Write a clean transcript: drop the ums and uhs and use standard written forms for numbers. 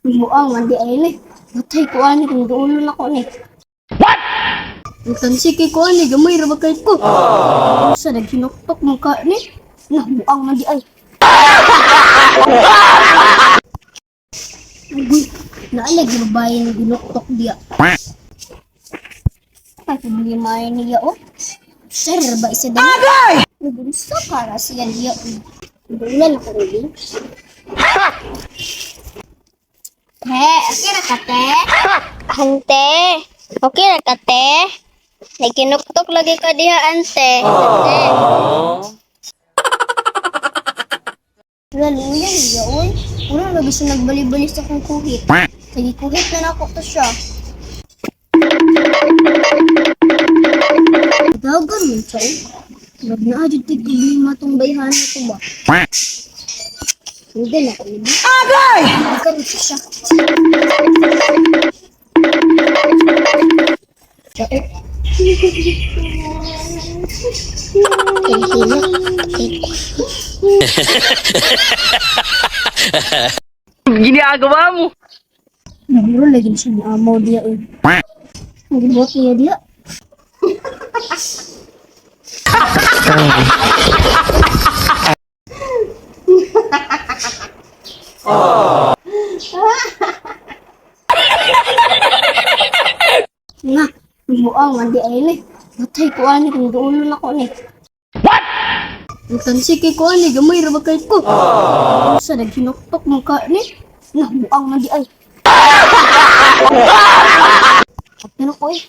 Buang mandi ay ni. Batay ko ani kung dulo na ko ni. Bukan si kay ko ani gamay ra ba kay ko. Sa naghinuktok mo ka ni. Nah buang mandi ay. Uy, naalag yung bayan ng ginuktok diya. Ay, problema niya oh. Sir, ba isa dali? Agay! Nagulso para siya diya. Bulan ako rin. Okay na ka, te? Ante, okay na ka, te? Nagkinuktok lagi ka diha, ante. Ante. Galing yan, yaon. Una lagi siya nagbali-bali sa kong kuhit. Lagi kuhit na ako to siya. Dagan mo siya, eh. Wag na adyo tigulima tong bayhan ko ba? Hindi na ko nila. Agay! Dagan mo siya. Ginagawa mo. Naguro lagi siya ni amo dia eh. Nagibot niya dia. Nga, buang mandi ay ni. Batay ko ani kung dulo na ko ni. What? Bukan si kay ko ani gamay ra ba kay ko. Sa naghinuktok mo ka ni. Nah buang mandi ay. At ko eh.